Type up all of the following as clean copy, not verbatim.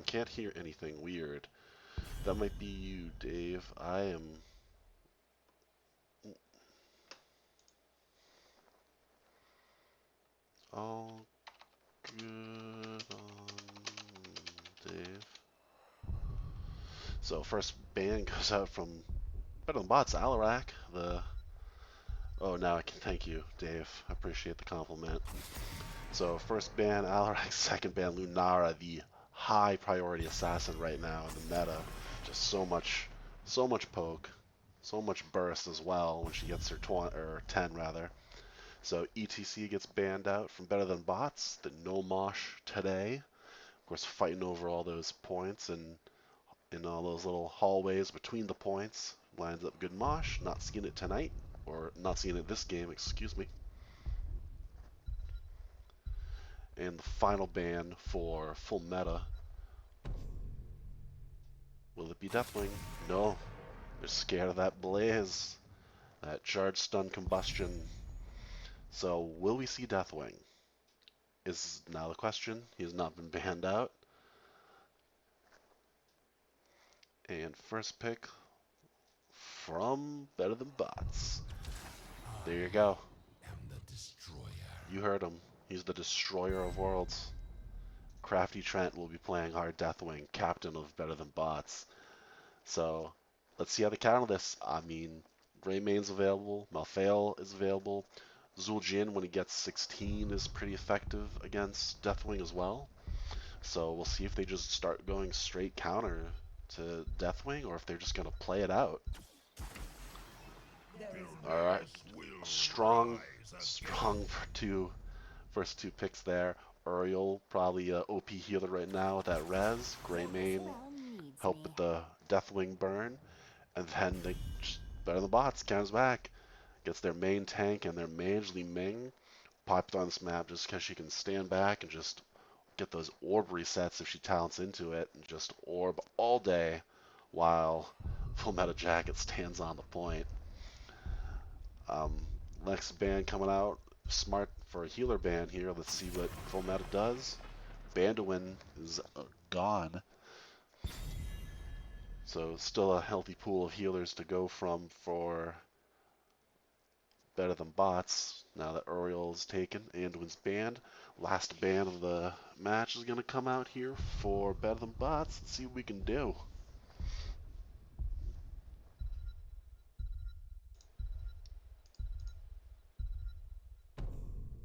Can't hear anything weird. That might be you, Dave. I am all good on Dave. So first ban goes out from Better Than Bots, Alarak. Oh, now I can thank you, Dave. I appreciate the compliment. So first ban Alarak, second ban Lunara, the high priority assassin right now in the meta. Just so much poke, so much burst as well when she gets her 20 or 10 rather. So ETC gets banned out from Better Than Bots. The no mosh today. Of course, fighting over all those points and in all those little hallways between the points. Lines up good mosh. Not seeing it tonight, or not seeing it this game, excuse me. And the final ban for full meta. Will it be Deathwing? No. They're scared of that blaze. That charge stun combustion. So will we see Deathwing? Is now the question. He has not been banned out. And first pick from Better Than Bots. There you go. You heard him. He's the destroyer of worlds. Crafty Trent will be playing our Deathwing, captain of Better Than Bots. So let's see how they counter this. I mean, Greymane's available, Malthael is available. Zul'jin, when he gets 16, is pretty effective against Deathwing as well. So we'll see if they just start going straight counter to Deathwing, or if they're just going to play it out. Alright, strong for first two picks there. Uriel, probably OP healer right now with that res. Greymane, help with the Deathwing burn. And then they just, Better Than Bots, comes back. Gets their main tank and their mage, Li Ming, popped on this map just because she can stand back and just get those orb resets if she talents into it and just orb all day while Full Meta Jacket stands on the point. Next ban coming out, smart for a healer ban here. Let's see what Full Meta does. Banduin is gone. So still a healthy pool of healers to go from for Better Than Bots. Now that Uriel is taken, Anduin's banned. Last ban of the match is going to come out here for Better Than Bots. Let's see what we can do.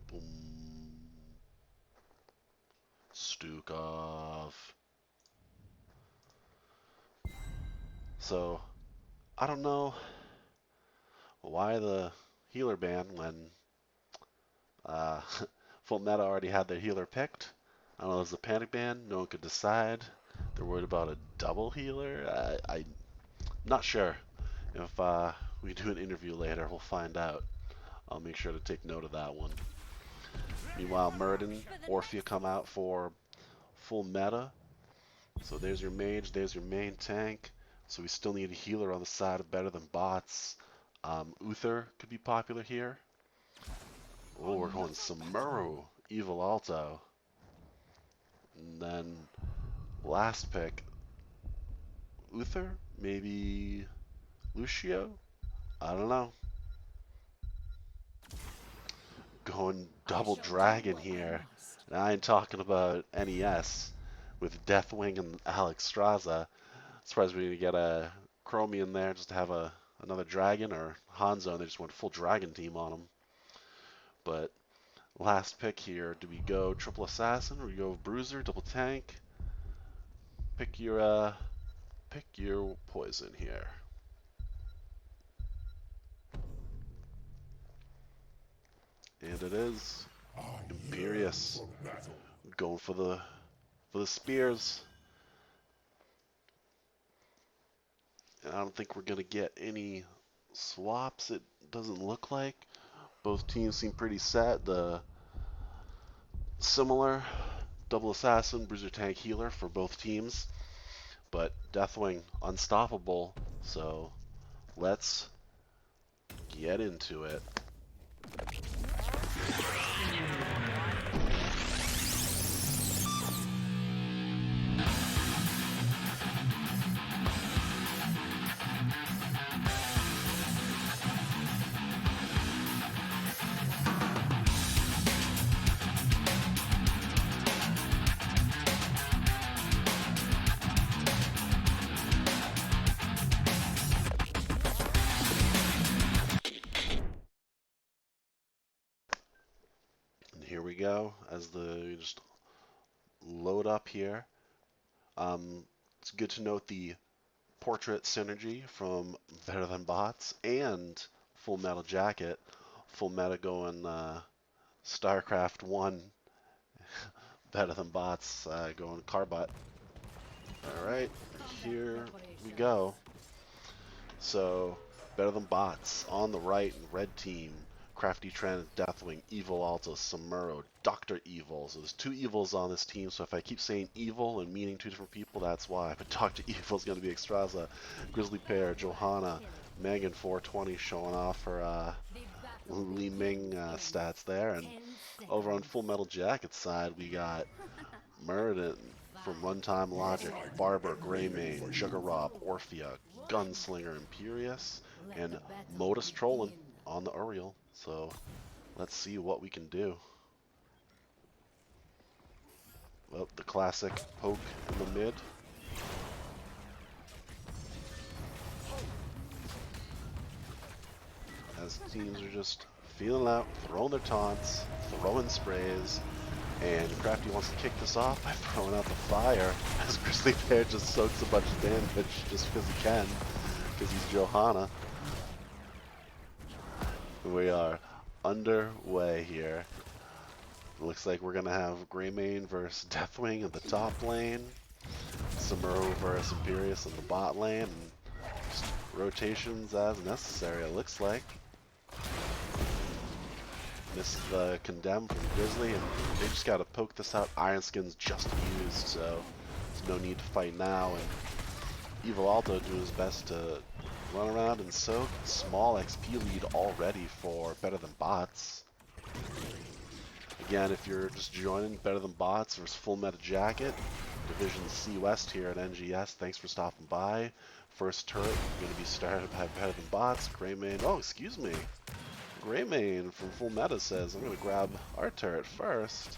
Boom. Stukov. So, I don't know why the healer ban when Full Meta already had their healer picked. I don't know, it was a panic ban. No one could decide. They're worried about a double healer. I'm not sure. If we do an interview later, we'll find out. I'll make sure to take note of that one. Meanwhile, Murden, Orphea come out for full meta. So there's your mage, there's your main tank. So we still need a healer on the side of Better Than Bots. Uther could be popular here. Oh, we're going Samuro, Evil Alto. And then last pick, Uther, maybe Lucio? I don't know. Going double dragon here. And I ain't talking about NES with Deathwing and Alex Straza. Surprised we didn't get a Chromie in there just to have another dragon, or Hanzo, and they just went full dragon team on him. But last pick here, do we go triple assassin or we go bruiser, double tank? Pick your poison here. And it is Imperious going for the spears. And I don't think we're gonna get any swaps. It doesn't look like. Both teams seem pretty set. The similar double assassin, bruiser, tank, healer for both teams, but Deathwing unstoppable. So let's get into it. go. As the just load up here. It's good to note the portrait synergy from Better Than Bots and Full Metal Jacket. Full Meta going StarCraft 1, Better Than Bots going Carbot. Alright, here we go. So, Better Than Bots on the right, red team. Crafty Trend, Deathwing, Evil Alta, Samuro, Dr. Evil. So there's two evils on this team, so if I keep saying evil and meaning two different people, that's why. But Dr. Evil is going to be Extraza, Grizzly Pear, Johanna, Megan 420 showing off her Li Ming stats there. And over on Full Metal Jacket side, we got Muradin from Runtime Logic, Barber, Greymane, Juggerrob, Orphea, Gunslinger, Imperious, and Modus Trollin on the Uriel. So let's see what we can do. Well, the classic poke in the mid. As teams are just feeling out, throwing their taunts, throwing sprays, and Crafty wants to kick this off by throwing out the fire as Grizzly Bear just soaks a bunch of damage just because he can, because he's Johanna. We are underway here. Looks like we're going to have Greymane versus Deathwing in the top lane, Samuro versus Imperious in the bot lane, and just rotations as necessary, it looks like. Missed the Condemn from Grizzly, and they just got to poke this out. Iron Skin's just used, so there's no need to fight now. And Evil Alto doing his best to run around and soak. Small XP lead already for Better Than Bots. Again, if you're just joining Better Than Bots versus Full Meta Jacket, Division C West here at NGS, thanks for stopping by. First turret going to be started by Better Than Bots. Greymane, oh, excuse me. Greymane from Full Meta says, I'm going to grab our turret first.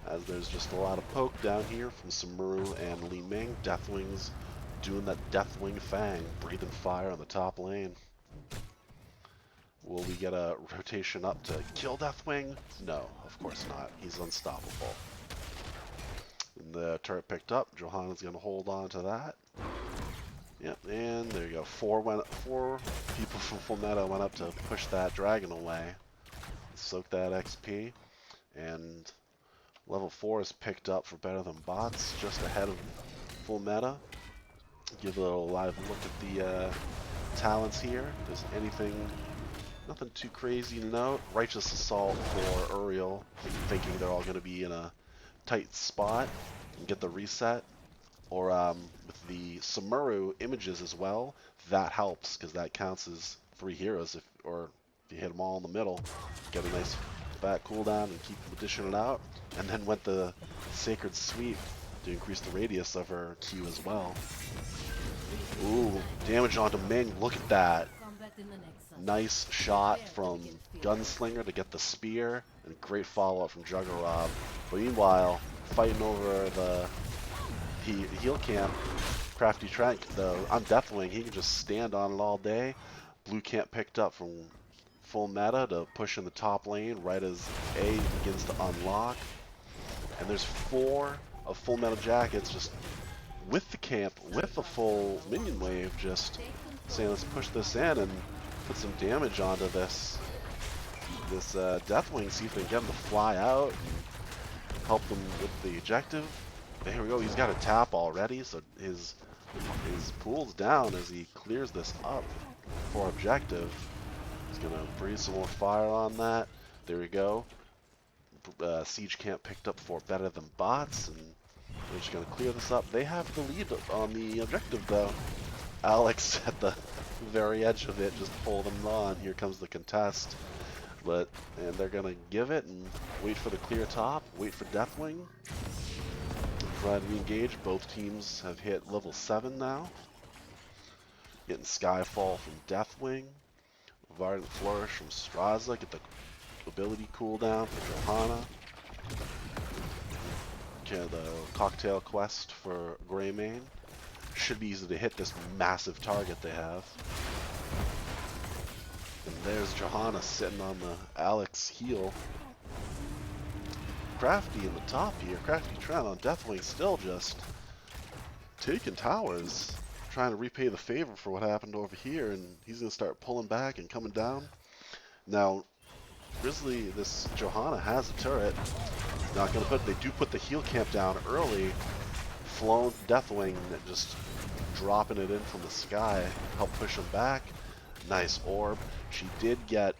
As there's just a lot of poke down here from Samuro and Li Ming. Deathwing's doing that Deathwing Fang, breathing fire on the top lane. Will we get a rotation up to kill Deathwing? No, of course not. He's unstoppable. And the turret picked up. Johanna's going to hold on to that. Yep, and there you go. Four people from Full Meta went up to push that dragon away. Soak that XP. And level 4 is picked up for Better Than Bots, just ahead of Full Meta. Give a little live look at the talents here. If there's anything, nothing too crazy to note. Righteous Assault for Uriel, thinking they're all going to be in a tight spot and get the reset. Or with the Samuro images as well, that helps because that counts as 3 heroes. If you hit them all in the middle, get a nice fat cooldown and keep dishing it out. And then went the Sacred Sweep to increase the radius of her Q as well. Ooh, damage onto Ming. Look at that. Nice shot from Gunslinger to get the spear, and great follow-up from Juggerrob. But meanwhile, fighting over the heal camp, Crafty Trent, though, on Deathwing, he can just stand on it all day. Blue camp picked up from Full Meta to push in the top lane right as A begins to unlock. And there's 4 of Full Metal Jackets just with the camp, with the full minion wave, just saying let's push this in and put some damage onto this Deathwing, see if they can get him to fly out and help them with the objective. There we go, he's got a tap already, so his pool's down as he clears this up for objective. He's gonna breathe some more fire on that. There we go. Siege camp picked up for Better Than Bots, and they're just gonna clear this up. They have the lead on the objective though. Alex at the very edge of it, just pulled them on. Here comes the contest. And they're gonna give it and wait for the clear top, wait for Deathwing. Try to re-engage. Both teams have hit level 7 now. Getting Skyfall from Deathwing. Verdant Flourish from Straza. Get the ability cooldown for Johanna. Okay, the Cocktail Quest for Greymane. Should be easy to hit this massive target they have. And there's Johanna sitting on the Alex heal. Crafty in the top here. Crafty Trent on Deathwing still just taking towers, trying to repay the favor for what happened over here, and he's going to start pulling back and coming down. Now, Grizzly, this Johanna has a turret. Not going to put, they do put the heal camp down early. Flown Deathwing just dropping it in from the sky, help push him back. Nice orb. She did get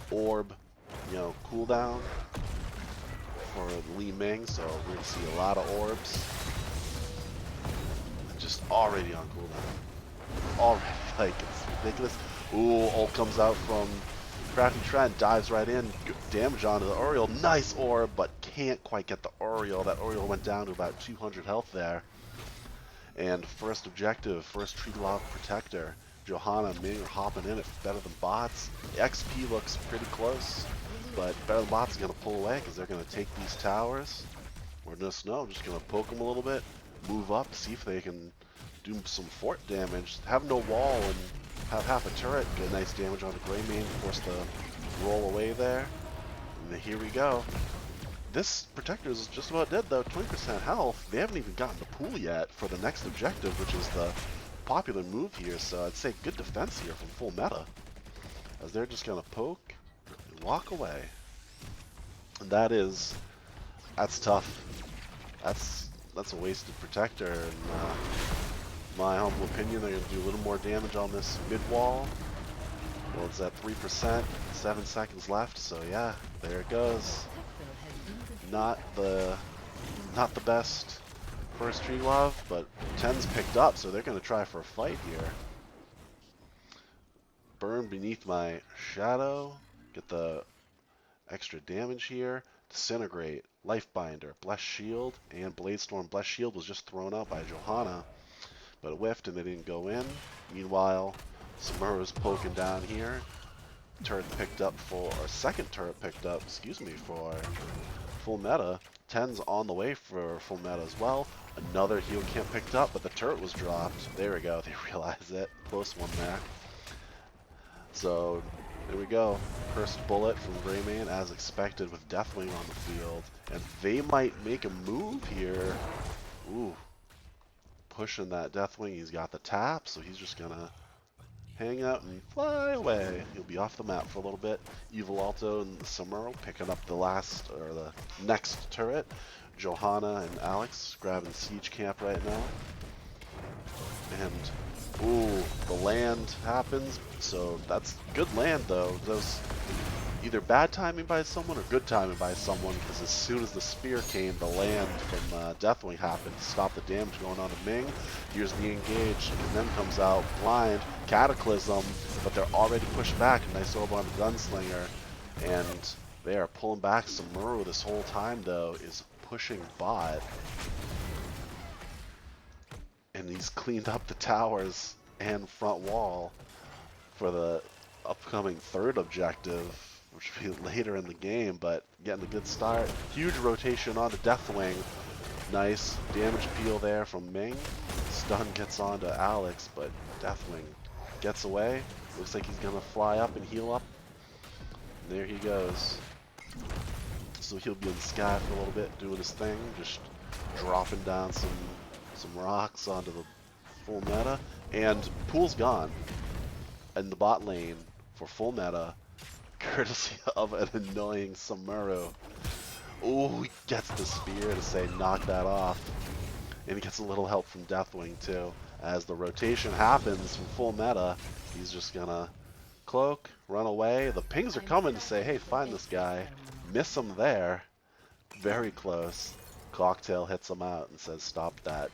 orb, cooldown for Li Ming, so we're going to see a lot of orbs. Just already on cooldown. Already, like, it's ridiculous. Ooh, ult comes out from Crafty Trent, dives right in, good damage onto the Oriole. Nice orb, but can't quite get the Oriole. That Oriole went down to about 200 health there. And first objective, first Tree Lava Protector. Johanna and Ming are hopping in it better than bots. The XP looks pretty close, but better than bots is going to pull away because they're going to take these towers. Or just no, just going to poke them a little bit, move up, see if they can do some fort damage. Have no wall and have half a turret, get nice damage on the Greymane, force the roll away there. And here we go. This Protector is just about dead though, 20% health. They haven't even gotten the pool yet for the next objective, which is the popular move here, so I'd say good defense here from full meta. As they're just gonna poke and walk away. And that's tough. That's a wasted Protector, and my humble opinion, they're gonna do a little more damage on this mid wall. Well, it's at 3%, 7 seconds left, so yeah, there it goes. Not the best first Tree Love, but 10's picked up, so they're going to try for a fight here. Burn beneath my shadow, get the extra damage here. Disintegrate, Lifebinder, Bless Shield, and Bladestorm. Bless Shield was just thrown out by Johanna, but it whiffed and they didn't go in. Meanwhile, Samura's poking down here. Turret picked up for, or second turret picked up, for full meta. 10's on the way for full meta as well. Another heal camp picked up, but the turret was dropped. There we go, they realize it. Close one there. So, there we go. Cursed Bullet from Greymane, as expected, with Deathwing on the field. And they might make a move here. Ooh. Pushing that Deathwing, he's got the tap, so he's just gonna hang out and fly away. He'll be off the map for a little bit. Evil Alto and Samuro picking up the next turret. Johanna and Alex grabbing Siege Camp right now. And, ooh, the land happens. So that's good land, though. Those either bad timing by someone or good timing by someone, because as soon as the spear came, the land from Deathwing happened to stop the damage going on to Ming. Here's the engage, and then comes out blind, Cataclysm, but they're already pushed back. Nice orb on the Gunslinger, and they are pulling back. Samuro this whole time, though, is pushing bot, and he's cleaned up the towers and front wall for the upcoming third objective, which will be later in the game, but getting a good start. Huge rotation onto Deathwing. Nice damage peel there from Ming. Stun gets onto Alex, but Deathwing gets away. Looks like he's gonna fly up and heal up. And there he goes. So he'll be in the sky for a little bit, doing his thing, just dropping down some rocks onto the full meta. And pool's gone in the bot lane for full meta, courtesy of an annoying Samuro. Oh, he gets the spear to say knock that off. And he gets a little help from Deathwing too. As the rotation happens from full meta, he's just gonna cloak, run away. The pings are coming to say, hey, find this guy. Miss him there. Very close. Cocktail hits him out and says, stop that.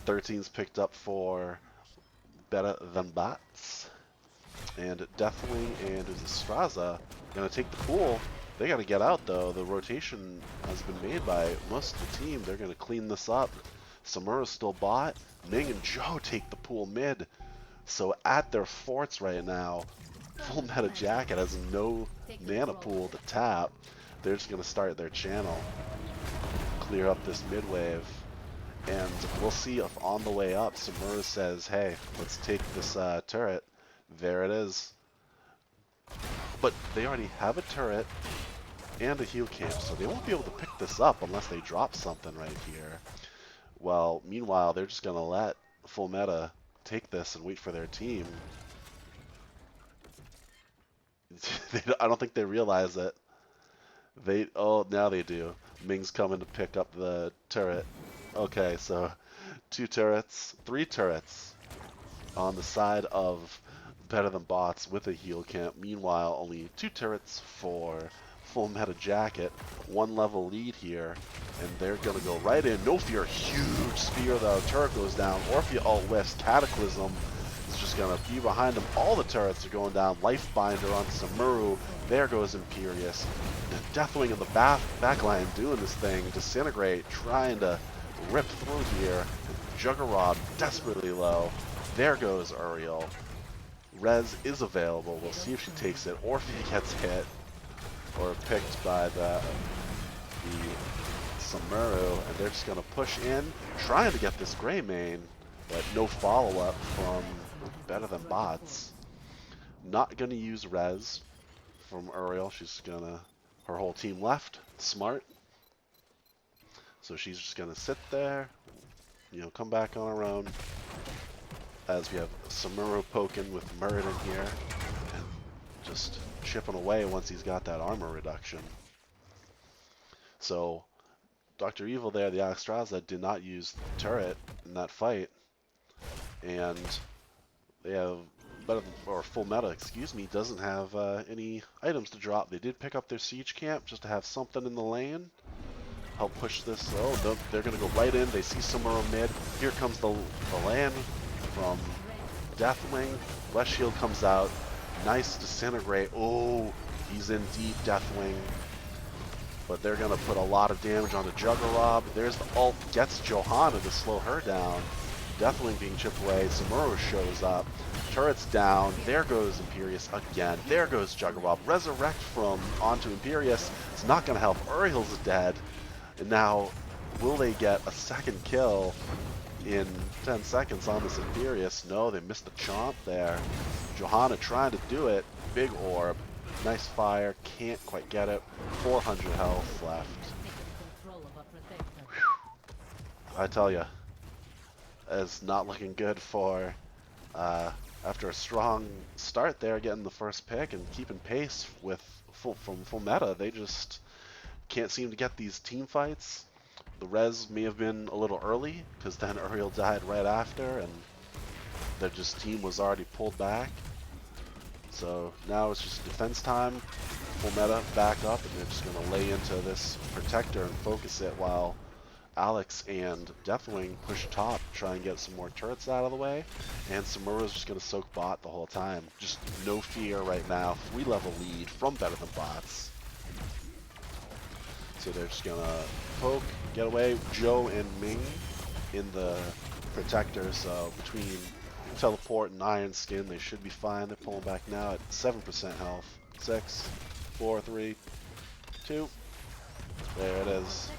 13's picked up for Better Than Bots. And Deathwing and Straza gonna take the pool. They gotta get out though. The rotation has been made by most of the team. They're gonna clean this up. Samura's still bot. Ming and Joe take the pool mid. So at their forts right now, full meta Jacket has no mana pool to tap. They're just gonna start their channel, clear up this mid wave, and we'll see if on the way up Samura says, hey, let's take this turret. There it is. But they already have a turret. and a heal camp, so they won't be able to pick this up unless they drop something right here. Well, meanwhile, they're just going to let Full Meta take this and wait for their team. I don't think they realize it. Oh, now they do. Ming's coming to pick up the turret. Okay, so 2 turrets, 3 turrets on the side of Better Than Bots with a heal camp. Meanwhile, only 2 turrets for Full Meta Jacket. 1 level lead here, and they're going to go right in. No fear, huge spear though. Turret goes down. Orphea ult whiffs. Cataclysm is just going to be behind them. All the turrets are going down. Lifebinder on Samuru. There goes Imperius. Deathwing in the backline doing this thing. Disintegrate, trying to rip through here. Juggerod desperately low. There goes Uriel. Rez is available. We'll see if she takes it or if he gets hit or picked by the Samuru, and they're just going to push in, trying to get this Grey main, but no follow-up from Better Than Bots. Not going to use Rez from Uriel. She's going to, her whole team left. Smart. So she's just going to sit there, you know, come back on her own. As we have Samuro poking with Muradin here, and just chipping away once he's got that armor reduction. So, Dr. Evil there, the Alexstrasza, did not use the turret in that fight, and they have Full Meta, excuse me, doesn't have any items to drop. They did pick up their siege camp just to have something in the lane. Help push this. Oh, they're going to go right in. They see Samuro mid. Here comes the land from Deathwing. West Shield comes out. Nice Disintegrate. Oh, he's in deep, Deathwing. But they're going to put a lot of damage on the Juggerod. There's the ult. Gets Johanna to slow her down. Deathwing being chipped away. Samuro shows up. Turret's down. There goes Imperius again. There goes Juggerod. Resurrect from onto Imperius. It's not going to help. Uriel's dead. And now, will they get a second kill in 10 seconds on this Imperius? No, they missed the chomp there. Johanna trying to do it. Big orb. Nice fire. Can't quite get it. 400 health left. Whew. I tell you, it's not looking good for, after a strong start there, getting the first pick and keeping pace with Full Meta. They just can't seem to get these team fights. The res may have been a little early, because then Uriel died right after, and their team was already pulled back. So now it's just defense time. Full Meta back up, and they're just going to lay into this Protector and focus it while Alex and Deathwing push top, try and get some more turrets out of the way. And Samuro's just going to soak bot the whole time. Just no fear right now. 3-level lead from Better Than Bots. So they're just going to poke, get away. Joe and Ming in the Protector, so between Teleport and Iron Skin, they should be fine. They're pulling back now at 7% health. 6, 4, 3, 2. There it is.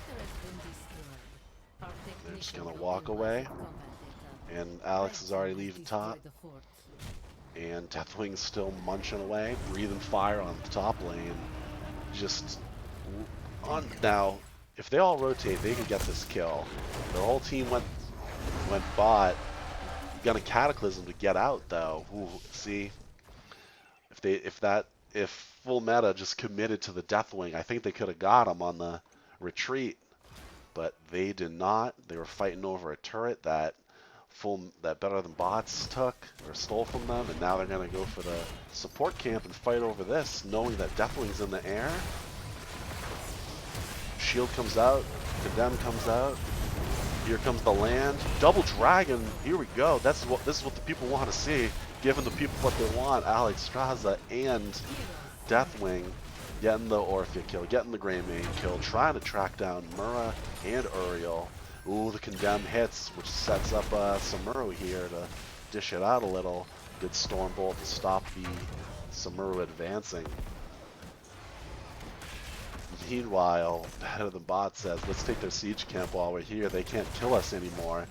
They're just going to walk away. And Alex is already leaving top. And Deathwing's still munching away, breathing fire on the top lane. Just on now, if they all rotate, they could get this kill. Their whole team went bot. Gonna Cataclysm to get out though. Ooh, see, if Full Meta just committed to the Deathwing, I think they could have got him on the retreat, but they did not. They were fighting over a turret that Better Than Bots took or stole from them, and now they're gonna go for the support camp and fight over this, knowing that Deathwing's in the air. Shield comes out, Condemn comes out. Here comes the land. Double Dragon. Here we go. This is what the people want to see. Giving the people what they want. Alexstrasza and Deathwing getting the Orphea kill, getting the Grey Main kill, trying to track down Mura and Uriel. Ooh, the Condemn hits, which sets up Samuro here to dish it out a little. Good Stormbolt to stop the Samuro advancing. Meanwhile, Better Than Bots says, let's take their siege camp while we're here. They can't kill us anymore.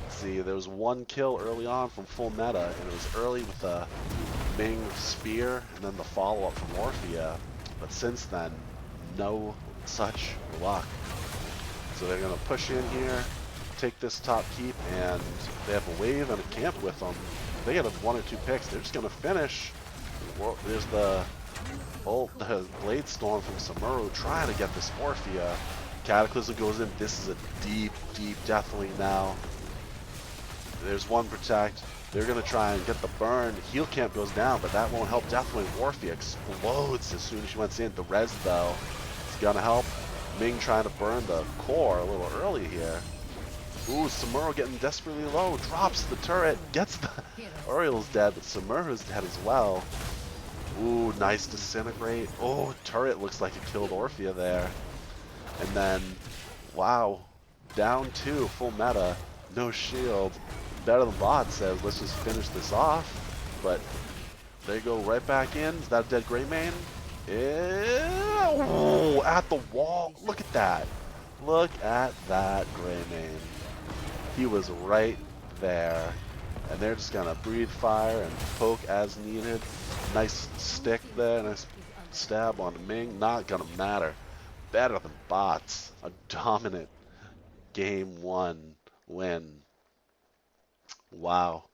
See, there was one kill early on from Full Meta, and it was early with a Ming spear, and then the follow-up from Orphea. But since then, no such luck. So they're going to push in here, take this top keep, and they have a wave and a camp with them. They get a 1 or 2 picks. They're just going to finish. There's the Blade Storm from Samuro trying to get this Orphea. Cataclysm goes in. This is a deep, deep Deathwing now. There's one protect. They're going to try and get the burn. Heal camp goes down, but that won't help Deathwing. Orphea explodes as soon as she went in. The res, though, is going to help. Ming trying to burn the core a little early here. Ooh, Samuro getting desperately low. Drops the turret. Gets the... Oriel's dead, but Samuro's dead as well. Ooh, nice disintegrate. Oh, turret looks like it killed Orphea there. And then, wow, down 2, full meta, no shield. Better than Bot says, let's just finish this off. But they go right back in. Is that a dead Greymane? Oh, at the wall. Look at that. Look at that Greymane. He was right there. And they're just going to breathe fire and poke as needed. Nice stick there, nice stab on Ming. Not going to matter. Better than bots. A dominant game 1 win. Wow.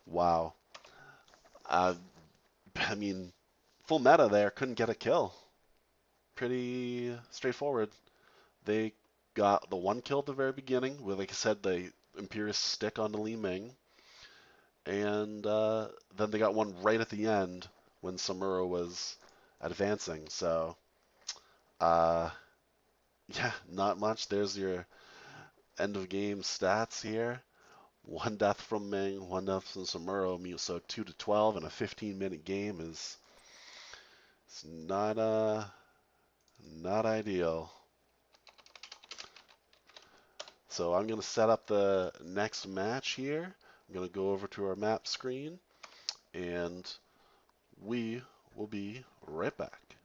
Wow. Uh, I mean, full meta there. Couldn't get a kill. Pretty straightforward. They got the 1 kill at the very beginning with, like I said, the Imperious stick on the Li Ming. And then they got one right at the end when Samuro was advancing. So, uh, yeah, not much. There's your end of game stats here. 1 death from Ming, 1 death from Samuro. So 2 to 12 in a 15-minute game is it's not ideal. So I'm going to set up the next match here. I'm going to go over to our map screen, and we will be right back.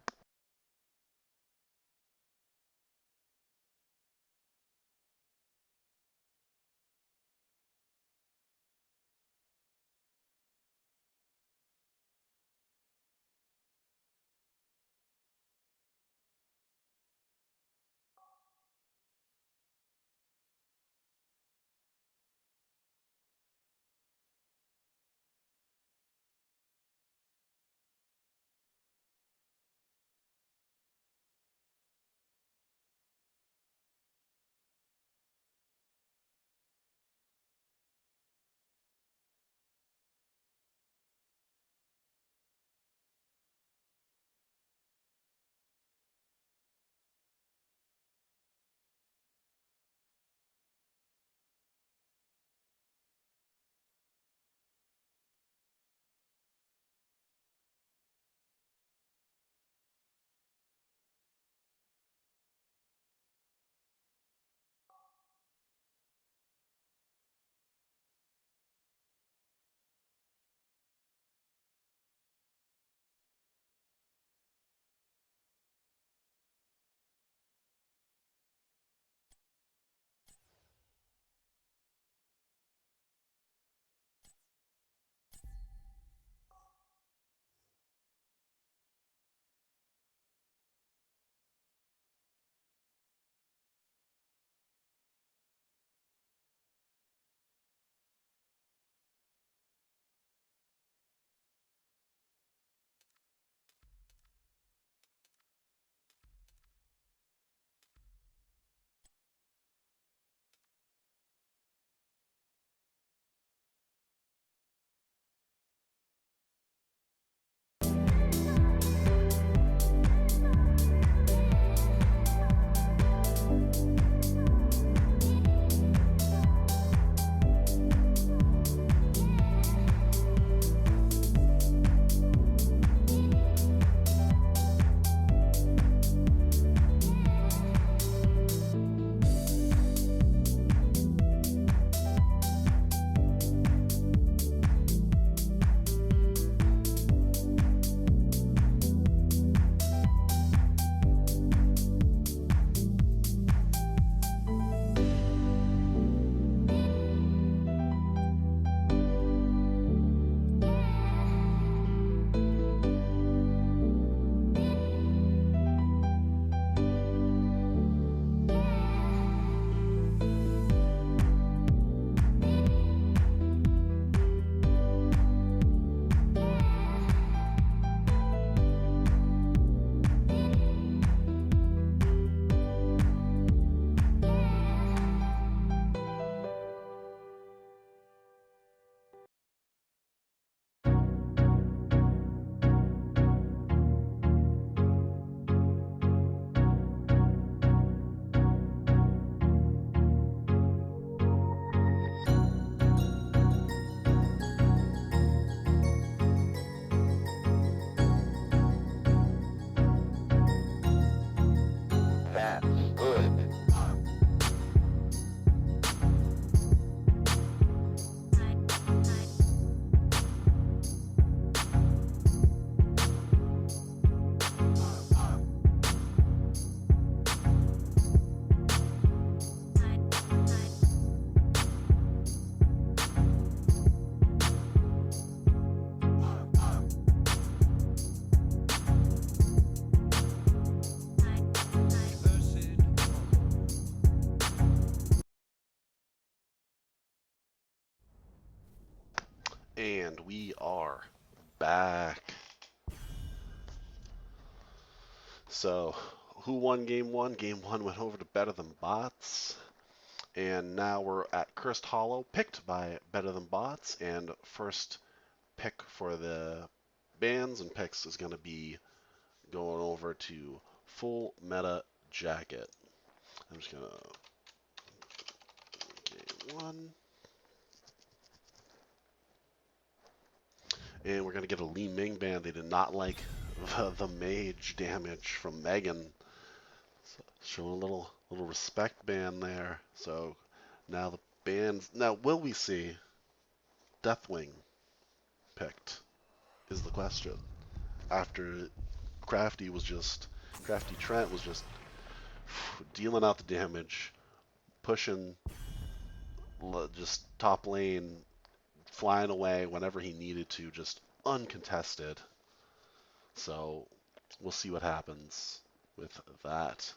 And we are back. So, who won game one? Game one went over to Better Than Bots. And now we're at Cursed Hollow, picked by Better Than Bots. And first pick for the bans and picks is going to be going over to Full Meta Jacket. I'm just going to game one. And we're going to get a Li Ming ban. They did not like the mage damage from Megan. So showing a little respect ban there. So now the bans. Now, will we see Deathwing picked? Is the question. After Crafty Trent was just dealing out the damage, pushing just top lane, flying away whenever he needed to, just uncontested. So we'll see what happens with that.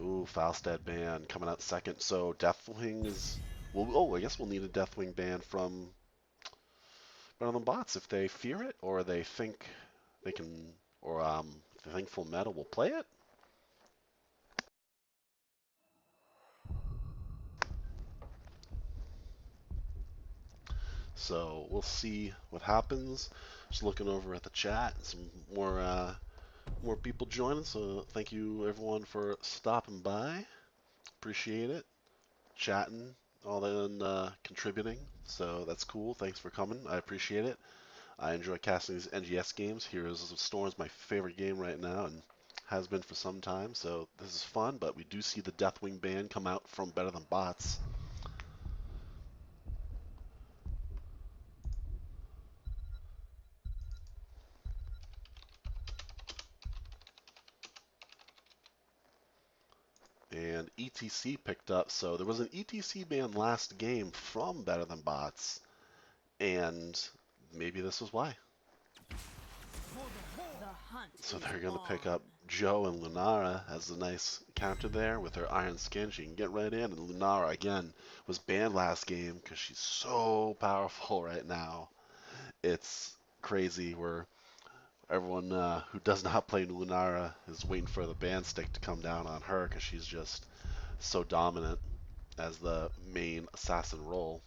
Ooh, Falstad ban coming out second. So Deathwing is. Well, oh, I guess we'll need a Deathwing ban from Better Than Bots if they fear it, or they think they can, or if they think Full Meta will play it. So we'll see what happens. Just looking over at the chat, some more people joining. So thank you everyone for stopping by. Appreciate it. Chatting, all that, contributing. So that's cool. Thanks for coming. I appreciate it. I enjoy casting these NGS games. Heroes of Storm is my favorite game right now and has been for some time. So this is fun. But we do see the Deathwing ban come out from Better Than Bots. And ETC picked up. So there was an ETC ban last game from Better Than Bots, and maybe this is why. So they're going to pick up Joe and Lunara as a nice counter there with her iron skin. She can get right in, and Lunara again was banned last game because she's so powerful right now. It's crazy where everyone who does not play Lunara is waiting for the ban stick to come down on her because she's just so dominant as the main assassin role.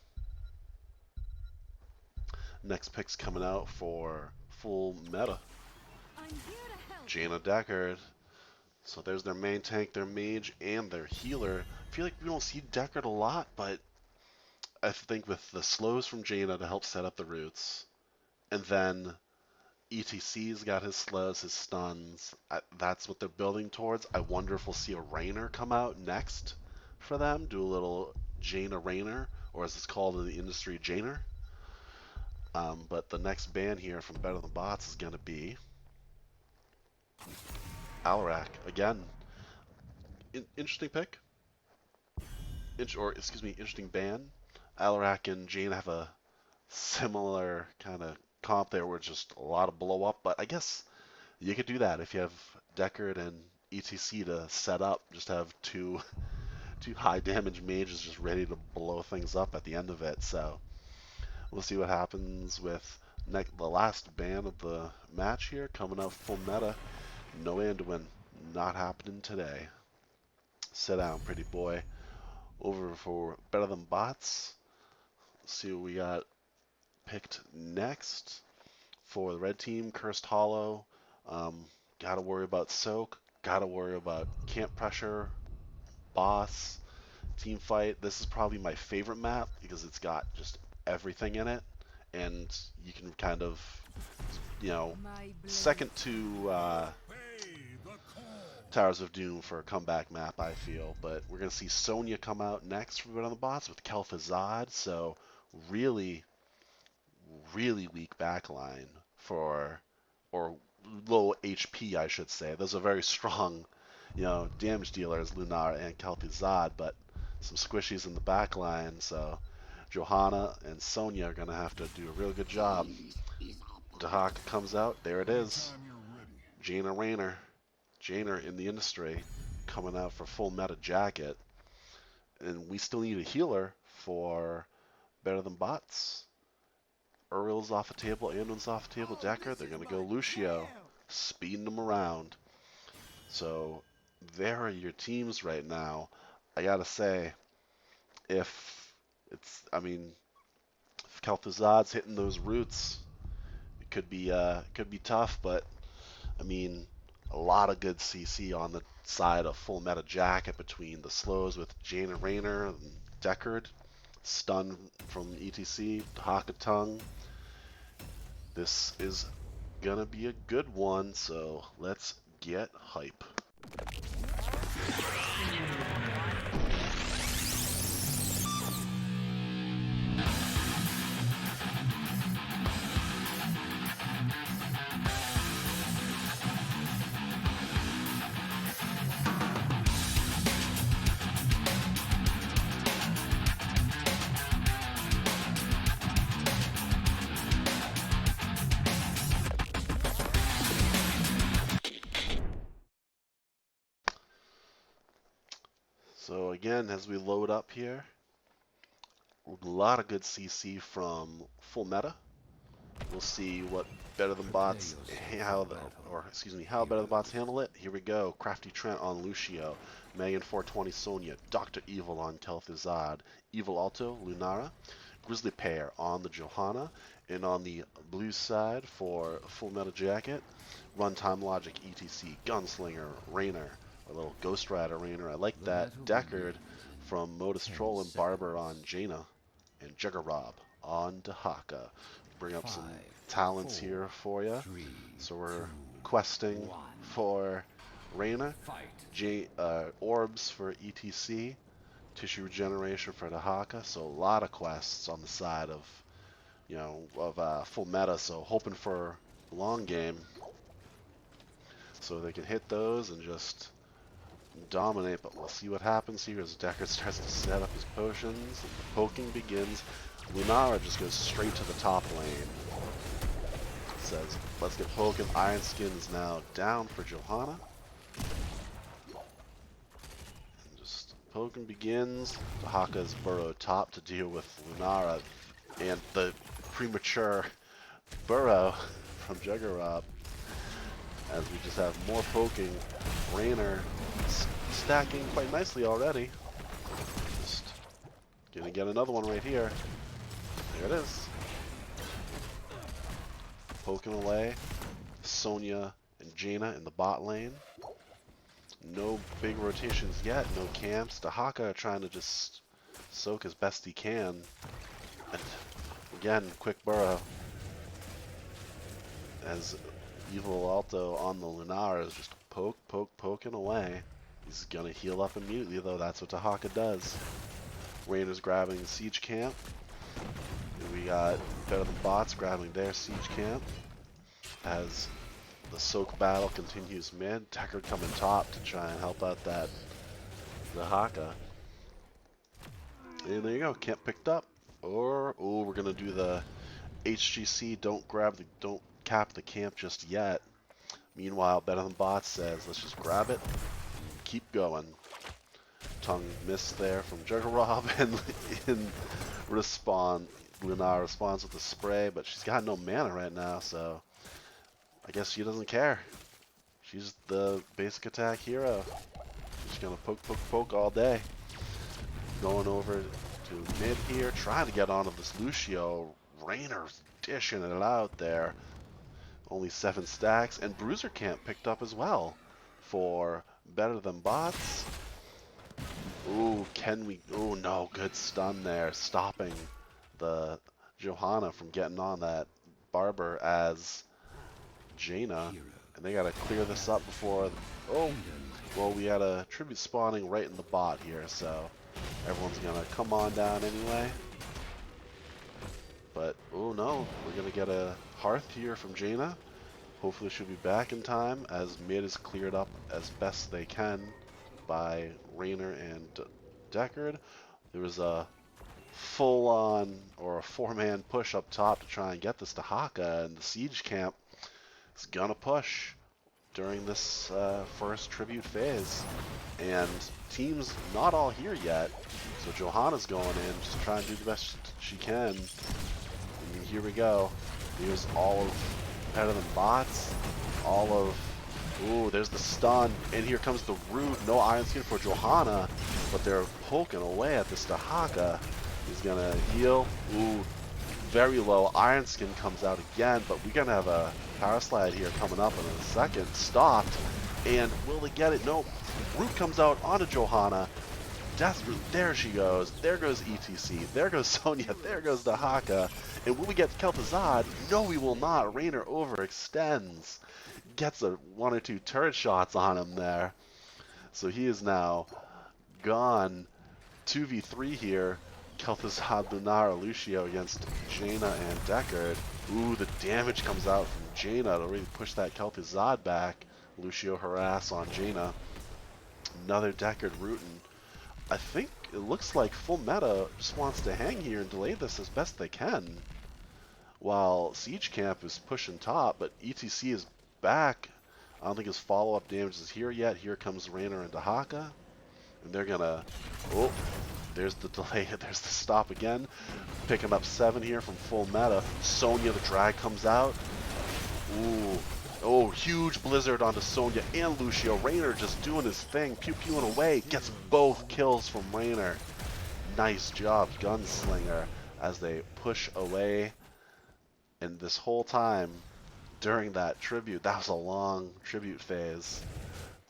Next pick's coming out for Full Meta. Jaina Deckard. So there's their main tank, their mage, and their healer. I feel like we don't see Deckard a lot, but I think with the slows from Jaina to help set up the roots, and then ETC's got his slows, his stuns. That's what they're building towards. I wonder if we'll see a Rainer come out next for them, do a little Jaina Rainer, or as it's called in the industry, Jainer. But the next ban here from Better Than Bots is going to be Alarak. Again, interesting pick. Interesting ban. Alarak and Jaina have a similar kind of comp there where it's just a lot of blow up, but I guess you could do that if you have Deckard and ETC to set up. Just have two high damage mages just ready to blow things up at the end of it. So we'll see what happens with the last ban of the match here coming up. Full Meta. No Anduin. Not happening today. Sit down, pretty boy. Over for Better Than Bots. Let's see what we got picked next. For the red team, Cursed Hollow. Gotta worry about Soak. Gotta worry about camp pressure, boss, team fight. This is probably my favorite map because it's got just everything in it, and you can kind of, second to Towers of Doom for a comeback map, I feel. But we're gonna see Sonya come out next for on the bots with Kel'Thuzad. So really, really weak backline for, or low HP, I should say. Those are very strong, damage dealers, Lunar and Kel'Thuzad, but some squishies in the backline. So Johanna and Sonya are going to have to do a real good job. Dahak comes out. There it is. Jaina Raynor. Jaina in the industry coming out for full meta jacket, and we still need a healer for better than bots. Uriel's off the table, Andon's off the table, Decker. They're gonna go Lucio, speeding them around. So there are your teams right now. I gotta say, if I mean, if Kel'Thuzad's hitting those roots, it could be tough. But I mean, a lot of good CC on the side of full meta jacket between the slows with Jaina Rayner and Deckard, stun from ETC, Hakatung. This is gonna be a good one, so let's get hype. So again, as we load up here, a lot of good CC from full meta. We'll see what better than bots how better than bots handle it. Here we go. Crafty Trent on Lucio, Megan 420 Sonya, Dr. Evil on Kel'Thuzad, Evil Alto Lunara, Grizzly Pear on the Johanna, and on the blue side for full meta jacket, Runtime Logic ETC Gunslinger Rayner, a little Ghost Rider Rayner. I like that. Deckard from Modus Troll and Barber on Jaina, and Juggerob on Dahaka. Bring up some talents here for you. So we're questing for Reyna, Orbs for ETC, Tissue Regeneration for Dahaka. So a lot of quests on the side of full meta. So hoping for long game, so they can hit those and just dominate. But we'll see what happens here as Deckard starts to set up his potions. The poking begins. Lunara just goes straight to the top lane. Says, let's get poking. Iron Skin is now down for Johanna. And just poking begins. Dahaka's burrowed top to deal with Lunara and the premature burrow from Juggerop. As we just have more poking. Rayner stacking quite nicely already. Just gonna get another one right here. There it is. Poking away. Sonya and Jaina in the bot lane. No big rotations yet, no camps. Dahaka trying to just soak as best he can. And again, quick burrow. As Evil Alto on the Lunara is just poking away. He's gonna heal up immediately though, that's what Dahaka does. Rayner's grabbing the siege camp. We got better than bots grabbing their siege camp. As the soak battle continues mid, Deckard coming top to try and help out that Dahaka. And there you go, camp picked up. Or we're gonna do the HGC don't cap the camp just yet. Meanwhile, better than bots says let's just grab it, keep going. Tongue missed there from Juggerob, and in respawn, Lunara responds with a spray, but she's got no mana right now, so I guess she doesn't care. She's the basic attack hero. She's gonna poke all day. Going over to mid here, trying to get onto this Lucio. Rayner's dishing it out there. Only 7 stacks, and Bruiser Camp picked up as well for better than bots. Ooh, ooh, no, good stun there, stopping the Johanna from getting on that Barber as Jaina. And they gotta clear this up before, well, we had a tribute spawning right in the bot here, so everyone's gonna come on down anyway. But, oh no, we're gonna get a Hearth here from Jaina. Hopefully she'll be back in time as mid is cleared up as best they can by Rayner and Deckard. There was a full-on or a 4-man push up top to try and get this to Haka, and the siege camp is gonna push. during this first tribute phase. And team's not all here yet, so Johanna's going in just to try and do the best she can. And here we go. Here's all of Better Than Bots, all of... Ooh, there's the stun, and here comes the root. No Iron Skin for Johanna, but they're poking away at this Dahaka. He's gonna heal. Ooh, very low. Iron Skin comes out again, but we're gonna have a power slide here coming up in a second. Stopped, and will they get it? Nope. Root comes out onto Johanna. Death Root, there she goes. There goes ETC. There goes Sonya. There goes Dahaka. And will we get Kel'Thuzad? No, we will not. Raynor overextends. Gets a 1 or 2 turret shots on him there. So he is now gone. 2v3 here. Kel'Thuzad, Lunara, Lucio against Jaina and Deckard. Ooh, the damage comes out from Jaina to really push that Kel'Thuzad back. Lucio harass on Jaina. Another Deckard rootin'. I think it looks like Full Meta just wants to hang here and delay this as best they can. While Siege Camp is pushing top, but ETC is back. I don't think his follow-up damage is here yet. Here comes Raynor and Dahaka. And they're gonna... Oh, there's the delay. There's the stop again. Picking up 7 here from Full Meta. Sonya, the drag comes out. Ooh. Oh, huge blizzard onto Sonya and Lucio. Raynor just doing his thing. Pew-pewing away. Gets both kills from Raynor. Nice job, Gunslinger, as they push away. And this whole time, during that tribute, that was a long tribute phase.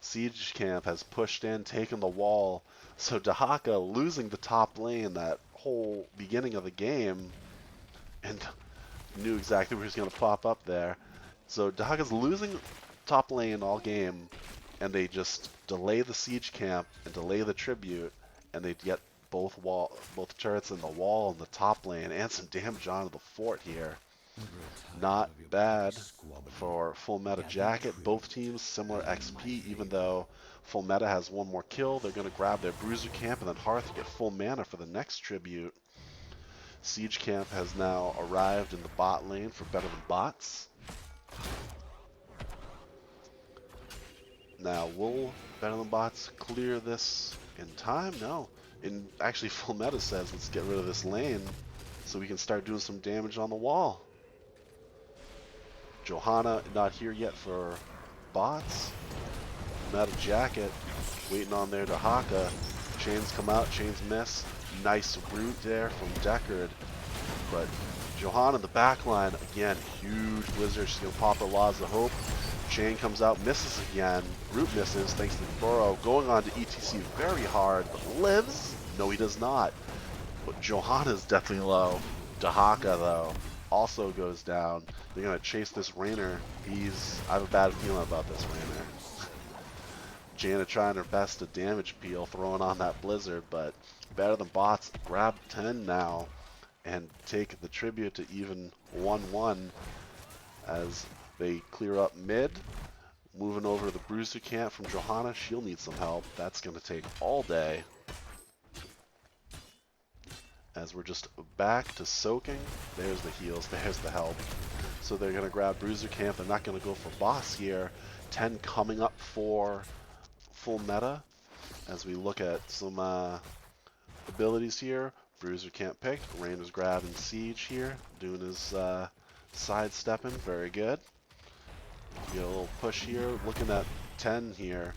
Siege Camp has pushed in, taken the wall. So Dahaka losing the top lane that whole beginning of the game, and knew exactly where he was going to pop up there. So Dahaka's losing top lane all game, and they just delay the Siege Camp and delay the tribute, and they get both turrets in the wall in the top lane, and some damage onto the fort here. Not bad for Full Meta Jacket. Both teams similar XP, even though Full Meta has 1 more kill. They're going to grab their Bruiser Camp and then Hearth to get full mana for the next tribute. Siege Camp has now arrived in the bot lane for Better Than Bots. Now, will Better Than Bots clear this in time? No. And actually, Full Meta says, let's get rid of this lane so we can start doing some damage on the wall. Johanna not here yet for bots. Meta Jacket waiting on there to Dahaka. Chains come out, chains miss. Nice root there from Deckard. But Johanna in the back line, again, huge blizzard. She's going to pop her Laws of Hope. Chain comes out, misses again. Root misses thanks to Burrow. Going on to ETC very hard, but lives? No, he does not. But Johanna's definitely low. Dahaka, though, also goes down. They're going to chase this Raynor. I have a bad feeling about this Raynor. Jaina trying her best to damage Peel, throwing on that blizzard, but Better Than Bots grab 10 now and take the tribute to even 1-1 as they clear up mid. Moving over to the Bruiser Camp from Johanna. She'll need some help. That's going to take all day. As we're just back to soaking. There's the heals, there's the help. So they're going to grab Bruiser Camp. They're not going to go for boss here. 10 coming up for Full Meta. As we look at some abilities here. Bruiser Camp picked. Raynor's grabbing Siege here. Doing his sidestepping. Very good. Get a little push here. Looking at 10 here.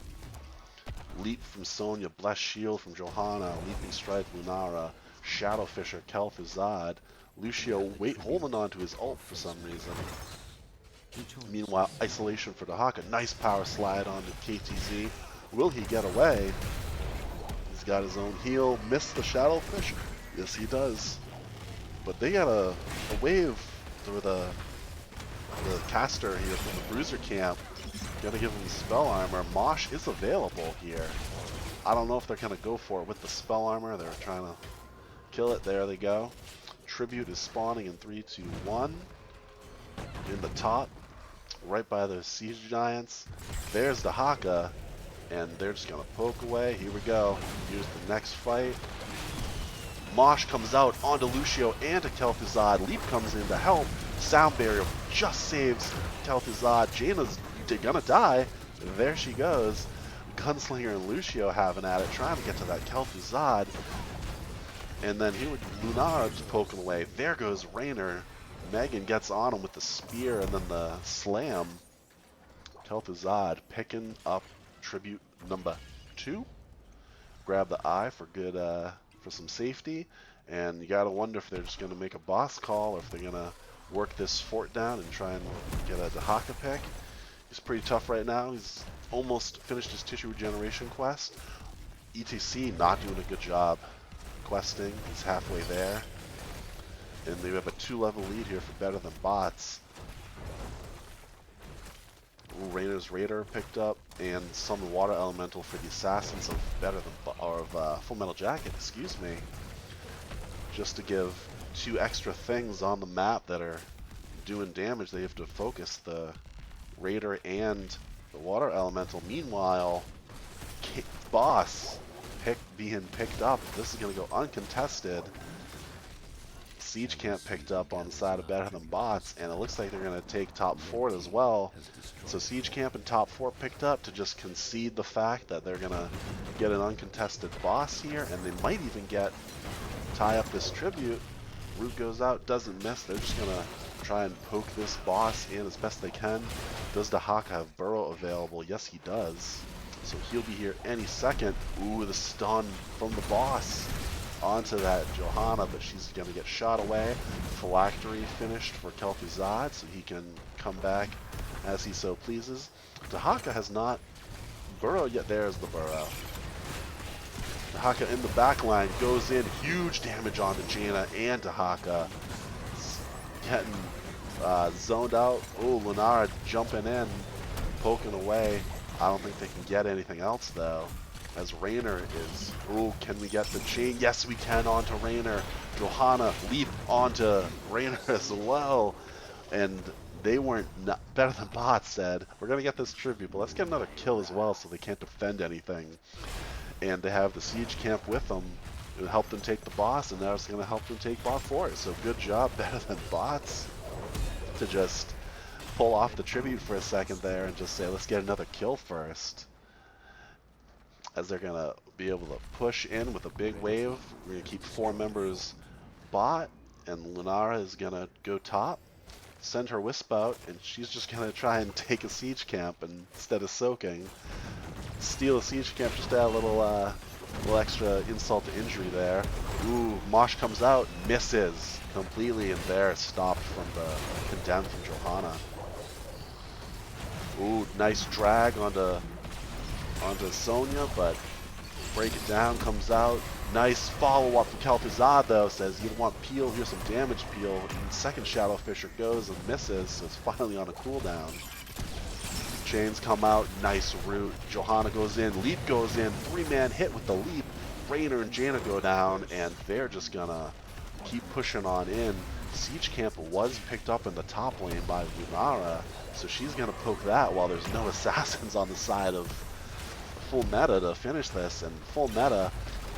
Leap from Sonya. Blessed Shield from Johanna. Leaping Strike Lunara. Shadow Fisher, Kel'Thuzad, Lucio holding on to his ult for some reason. Meanwhile, isolation for Dahaka. Nice power slide onto KTZ. Will he get away? He's got his own heal. Missed the Shadow Fisher. Yes, he does. But they got a wave through the caster here from the Bruiser Camp. Gonna give him spell armor. Mosh is available here. I don't know if they're gonna go for it with the spell armor. They're trying to kill it. There they go. Tribute is spawning in 3, 2, 1. In the top, right by the Siege Giants. There's the Dahaka, and they're just going to poke away. Here we go. Here's the next fight. Mosh comes out onto Lucio and to Kel'Thuzad. Leap comes in to help. Sound Barrier just saves Kel'Thuzad. Jaina's gonna die. There she goes. Gunslinger and Lucio having at it, trying to get to that Kel'Thuzad. And then here with Lunara just poking away. There goes Raynor. Megan gets on him with the spear and then the slam. Kel'Thuzad picking up tribute number 2. Grab the eye for good, for some safety. And you gotta wonder if they're just gonna make a boss call or if they're gonna work this fort down and try and get a Dahaka pick. He's pretty tough right now. He's almost finished his tissue regeneration quest. ETC not doing a good job questing. He's halfway there. And they have a 2-level lead here for better than bots. Ooh, Raynor's Raider picked up, and some water elemental for the assassins of better than Full Metal Jacket, excuse me. Just to give 2 extra things on the map that are doing damage, they have to focus the Raider and the water elemental. Meanwhile, boss being picked up. This is going to go uncontested. Siege Camp picked up on the side of better than bots, and it looks like they're going to take top 4 as well. So Siege Camp and top 4 picked up to just concede the fact that they're going to get an uncontested boss here, and they might even tie up this tribute. Root goes out, doesn't miss. They're just going to try and poke this boss in as best they can. Does Dahaka have Burrow available? Yes, he does. So he'll be here any second. Ooh, the stun from the boss onto that Johanna, but she's going to get shot away. Phylactery finished for Kel'Thuzad, so he can come back as he so pleases. Dahaka has not burrowed yet. There's the burrow. Dahaka in the back line goes in. Huge damage onto Jaina and Dahaka. Getting zoned out. Oh, Lunara jumping in, poking away. I don't think they can get anything else, though. As Raynor is... Oh, can we get the chain? Yes, we can onto Raynor. Johanna leap onto Raynor as well. And they weren't... Better than bots said, we're going to get this tribute, but let's get another kill as well so they can't defend anything. And they have the Siege Camp with them. It would help them take the boss, and now it's going to help them take bot fort. So good job, better than bots, to just pull off the tribute for a second there and just say, let's get another kill first. As they're going to be able to push in with a big wave. We're going to keep 4 members bot, and Lunara is going to go top, send her Wisp out, and she's just going to try and take a Siege Camp instead of soaking. Steal a Siege Camp, just add a little extra insult to injury there. Ooh, Mosh comes out, misses completely, and there stopped from the condemn from Johanna. Ooh, nice drag onto Sonya, but break it down, comes out. Nice follow-up from Kel'Thuzad, though, says you want Peel, here's some damage, Peel. And second Shadow Fisher goes and misses, so it's finally on a cooldown. Chains come out, nice root. Johanna goes in, Leap goes in, 3-man hit with the Leap. Raynor and Jaina go down, and they're just gonna keep pushing on in. Siege Camp was picked up in the top lane by Lunara, so she's gonna poke that while there's no assassins on the side of Full Meta to finish this. And Full Meta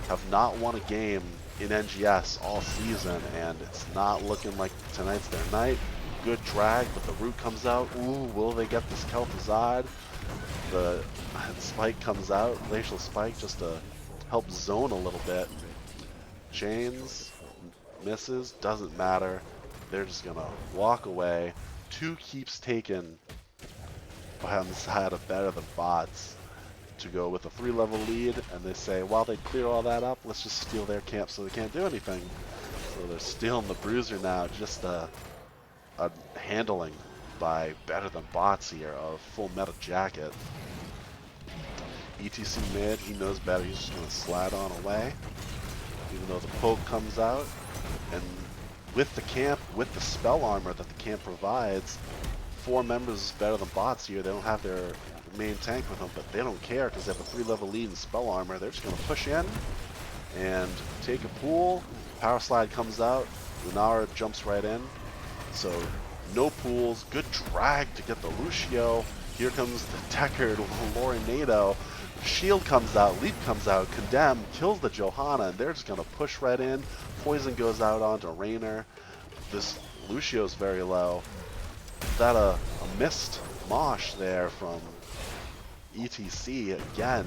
have not won a game in NGS all season, and it's not looking like tonight's their night. Good drag, but the root comes out. Ooh, will they get this Kel'Thuzad? The spike comes out, glacial spike, just to help zone a little bit. Chains misses, doesn't matter. They're just gonna walk away. 2 keeps taken on the side of better than bots to go with a 3-level lead, and they say, while they clear all that up, let's just steal their camp so they can't do anything. So they're stealing the Bruiser now, just a handling by better than bots here of Full Metal Jacket. ETC mid, he knows better, he's just going to slide on away, even though the poke comes out. And with the camp, with the spell armor that the camp provides, 4 members is better than bots here. They don't have their main tank with them, but they don't care because they have a 3-level lead in spell armor. They're just going to push in and take a pool. Power slide comes out, Lunara jumps right in. So no pools, good drag to get the Lucio. Here comes the Deckard Lorinado. Shield comes out, Leap comes out, Condemn, kills the Johanna, and they're just going to push right in. Poison goes out onto Raynor. This Lucio's very low. Is that a missed Mosh there from ETC again.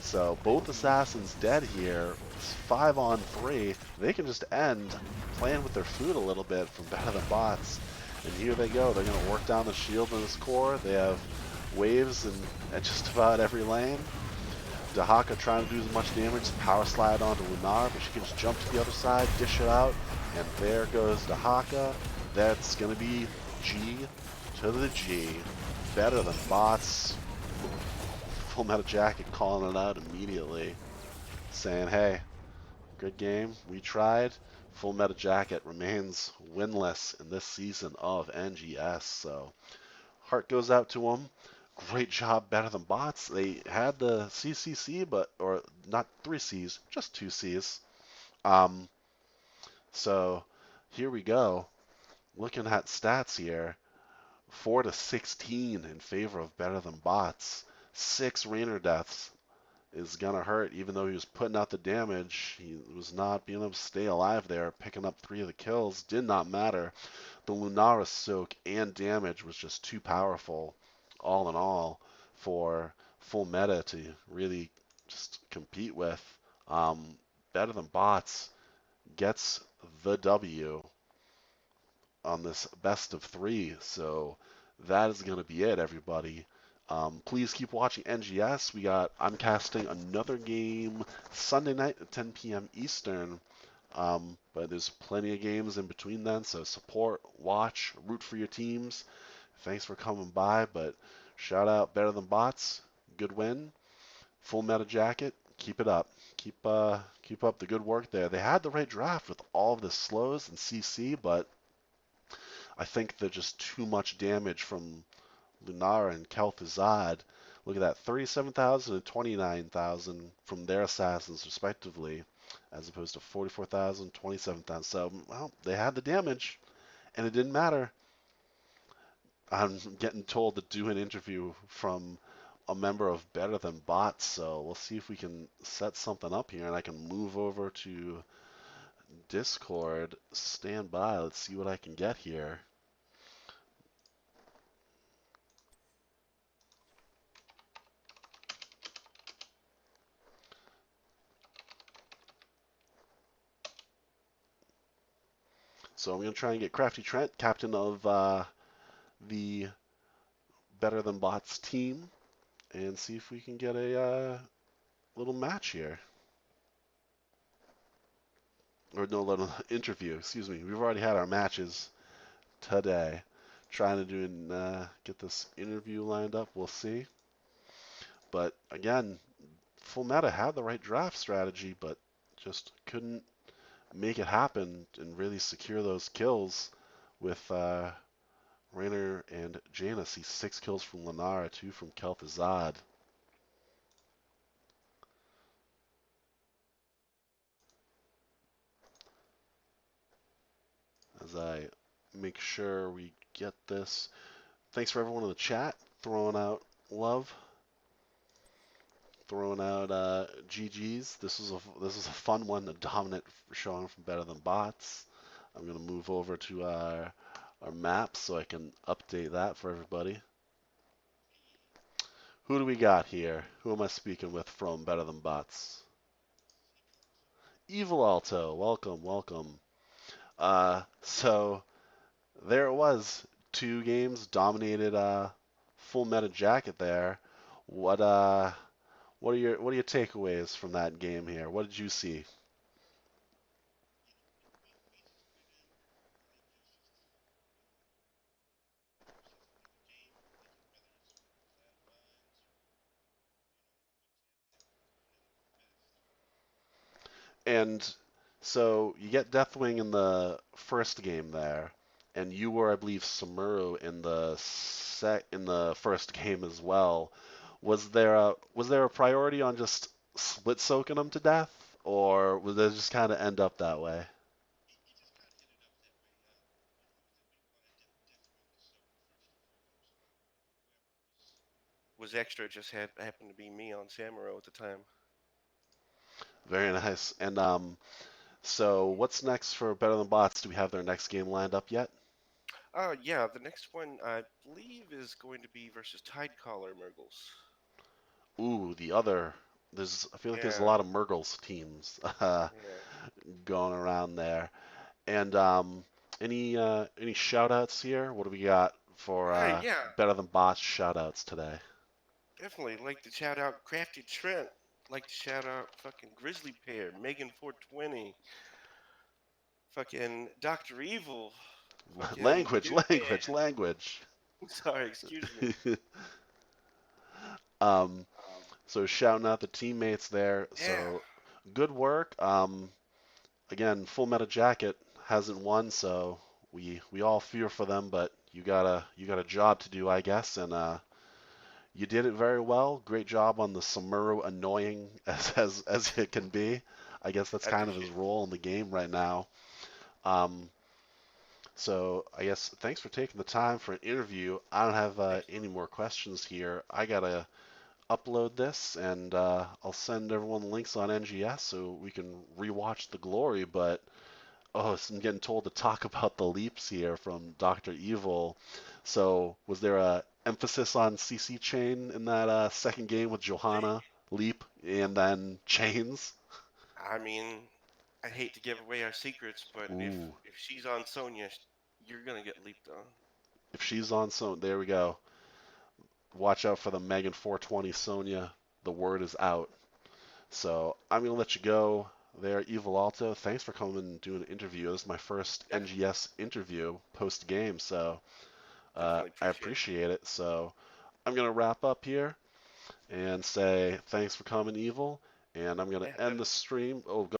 So both assassins dead here. It's 5-on-3. They can just end playing with their food a little bit from Better Than Bots. And here they go. They're going to work down the shield in this core. They have waves in at just about every lane. Dahaka trying to do as much damage, power slide onto Lunar, but she can just jump to the other side, dish it out, and there goes Dahaka. That's going to be G to the G. Better Than Bots. Full Metal Jacket calling it out immediately, saying, hey, good game, we tried. Full Metal Jacket remains winless in this season of NGS, so heart goes out to them. Great job, Better Than Bots. They had the CCC, or not 3 Cs, just 2 Cs. Um, so here we go. Looking at stats here, 4-16 in favor of Better Than Bots. 6 Rainer deaths is gonna hurt, even though he was putting out the damage. He was not being able to stay alive there. Picking up 3 of the kills did not matter. The Lunara soak and damage was just too powerful, all in all, for full meta to really just compete with. Better Than Bots gets the W on this best of 3. So that is going to be it, everybody. Please keep watching NGS. I'm casting another game Sunday night at 10 p.m. Eastern. But there's plenty of games in between then, so support, watch, root for your teams. Thanks for coming by, but shout out Better Than Bots. Good win. Full Meta Jacket. Keep it up. Keep up the good work there. They had the right draft with all of the slows and CC, but I think they're just too much damage from Lunara and Kel'Thuzad. Look at that, 37,000 and 29,000 from their assassins respectively, as opposed to 44,000, 27,000. So, well, they had the damage, and it didn't matter. I'm getting told to do an interview from a member of Better Than Bots, so we'll see if we can set something up here, and I can move over to Discord. Stand by. Let's see what I can get here. So I'm going to try and get Crafty Trent, captain of the Better Than Bots team, and see if we can get a little match here. Or no, little interview, excuse me. We've already had our matches today. Trying to do and get this interview lined up. We'll see. But again, Full Meta had the right draft strategy, but just couldn't make it happen and really secure those kills with Rainer and Jaina. See 6 kills from Lenara, 2 from Kel'Thuzad. As I make sure we get this. Thanks for everyone in the chat throwing out love, throwing out GGs. This is a fun one, a dominant showing from Better Than Bots. I'm gonna move over to our map so I can update that for everybody. Who do we got here? Who am I speaking with from Better Than Bots? Evil Alto, welcome, welcome. So there it was. 2 games dominated Full Meta Jacket there. What are your takeaways from that game here? What did you see? And so you get Deathwing in the first game there, and you were, I believe, Samuro in the first game as well. Was there a priority on just split soaking them to death, or was it just kind of end up that way? Was extra just happened to be me on Samuro at the time. Very nice. And so what's next for Better Than Bots? Do we have their next game lined up yet? Yeah, the next one I believe is going to be versus Tidecaller Murgles. Ooh, the other. I feel like there's a Yeah, lot of Murgles teams yeah. going around there. And any shout outs here? What do we got for Yeah, Better Than Bots shout outs today? definitely. Like to shout out Crafty Trent. Like to shout out fucking Grizzly Pear, Megan 420, fucking Dr. Evil, fucking Language, Dude language, language. Man. Sorry, excuse me. um, so shouting out the teammates there. Yeah, So good work. Again, Full Metal Jacket hasn't won, so we all fear for them, but you got a job to do, I guess, and you did it very well. Great job on the Samuro annoying as it can be. I guess that's I kind of his appreciate it. role in the game right now. Um, so I guess thanks for taking the time for an interview. I don't have any Absolutely. more questions here. I gotta upload this and I'll send everyone the links on NGS so we can rewatch the glory. But oh, so I'm getting told to talk about the leaps here from Dr. Evil. So was there a emphasis on CC chain in that second game with Johanna leap and then chains? I mean, I hate to give away our secrets, but if Ooh, if she's on Sonya, you're gonna get leaped on. if she's on, so there we go. Watch out for the Megan 420 Sonya. The word is out. So I'm gonna let you go there, Evil Alto. Thanks for coming and doing an interview. This is my first Yeah, NGS interview post game, so definitely I appreciate it. appreciate it. So I'm gonna wrap up here and say thanks for coming, Evil, and I'm gonna Yeah, end the stream. Oh,